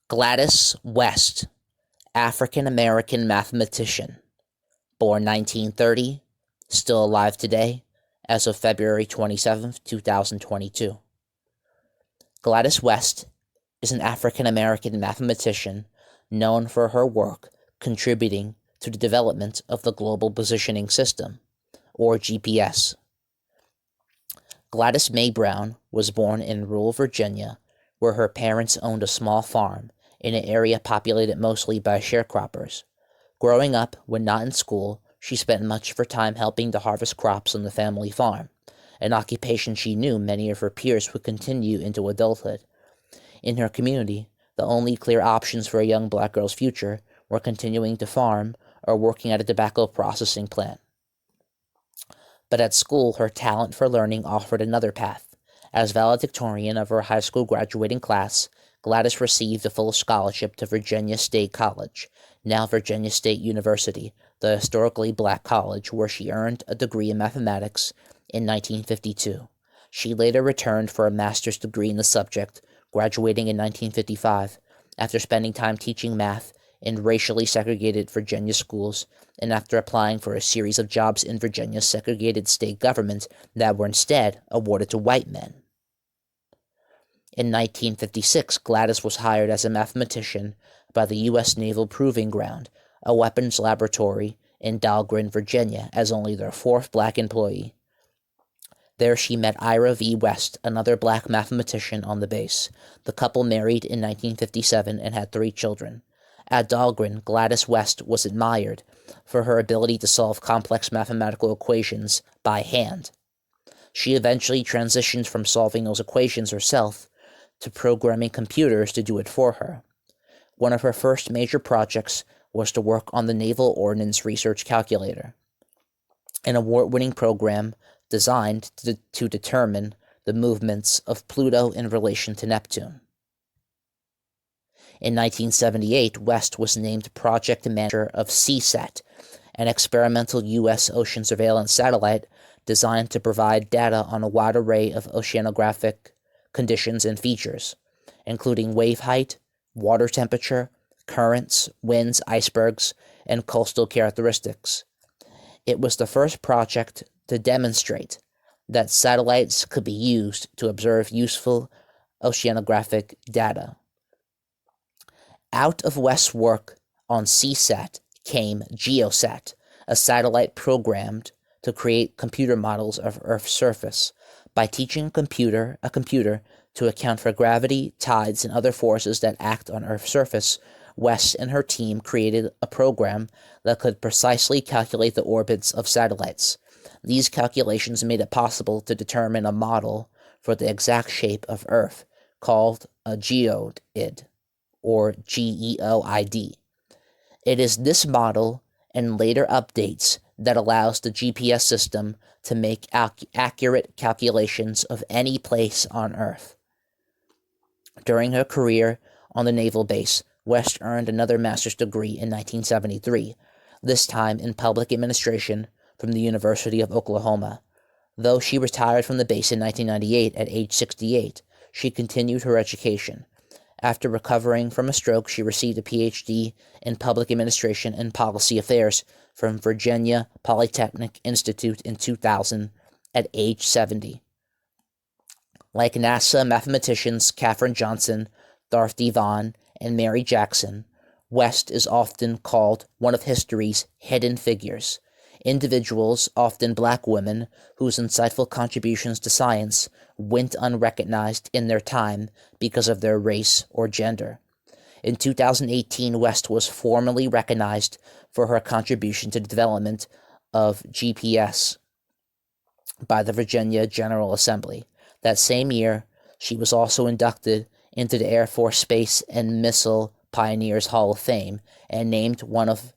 Gladys West, African-American mathematician, born 1930, still alive today, as of February 27, 2022. Gladys West is an African-American mathematician known for her work contributing to the development of the Global Positioning System, or GPS. Gladys May Brown was born in rural Virginia, where her parents owned a small farm in an area populated mostly by sharecroppers. Growing up, when not in school, she spent much of her time helping to harvest crops on the family farm, an occupation she knew many of her peers would continue into adulthood. In her community, the only clear options for a young black girl's future were continuing to farm or working at a tobacco processing plant. But at school, her talent for learning offered another path. As valedictorian of her high school graduating class, Gladys received a full scholarship to Virginia State College, now Virginia State University, the historically black college where she earned a degree in mathematics in 1952. She later returned for a master's degree in the subject, graduating in 1955, after spending time teaching math in racially segregated Virginia schools, and after applying for a series of jobs in Virginia's segregated state government that were instead awarded to white men. In 1956, Gladys was hired as a mathematician by the U.S. Naval Proving Ground, a weapons laboratory in Dahlgren, Virginia, as only their fourth black employee. There she met Ira V. West, another black mathematician on the base. The couple married in 1957 and had 3 children. At Dahlgren, Gladys West was admired for her ability to solve complex mathematical equations by hand. She eventually transitioned from solving those equations herself to programming computers to do it for her. One of her first major projects was to work on the Naval Ordnance Research Calculator, an award-winning program designed to determine the movements of Pluto in relation to Neptune. In 1978, West was named project manager of CSAT, an experimental U.S. ocean surveillance satellite designed to provide data on a wide array of oceanographic conditions and features, including wave height, water temperature, currents, winds, icebergs, and coastal characteristics. It was the first project to demonstrate that satellites could be used to observe useful oceanographic data. Out of West's work on CSAT came GeoSat, a satellite programmed to create computer models of Earth's surface. By teaching a computer to account for gravity, tides, and other forces that act on Earth's surface, West and her team created a program that could precisely calculate the orbits of satellites. These calculations made it possible to determine a model for the exact shape of Earth, called a geoid, or GEOID. It is this model and later updates that allows the GPS system to make accurate calculations of any place on Earth. During her career on the naval base, West earned another master's degree in 1973, this time in public administration from the University of Oklahoma. Though she retired from the base in 1998 at age 68, she continued her education. After recovering from a stroke, she received a Ph.D. in Public Administration and Policy Affairs from Virginia Polytechnic Institute in 2000 at age 70. Like NASA mathematicians Katherine Johnson, Dorothy Vaughan, and Mary Jackson, West is often called one of history's hidden figures. Individuals, often black women, whose insightful contributions to science went unrecognized in their time because of their race or gender. In 2018, West was formally recognized for her contribution to the development of GPS by the Virginia General Assembly. That same year, she was also inducted into the Air Force Space and Missile Pioneers Hall of Fame and named one of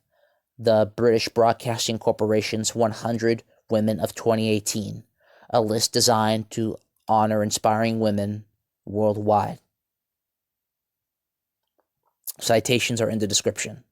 the British Broadcasting Corporation's 100 Women of 2018, a list designed to honor inspiring women worldwide. Citations are in the description.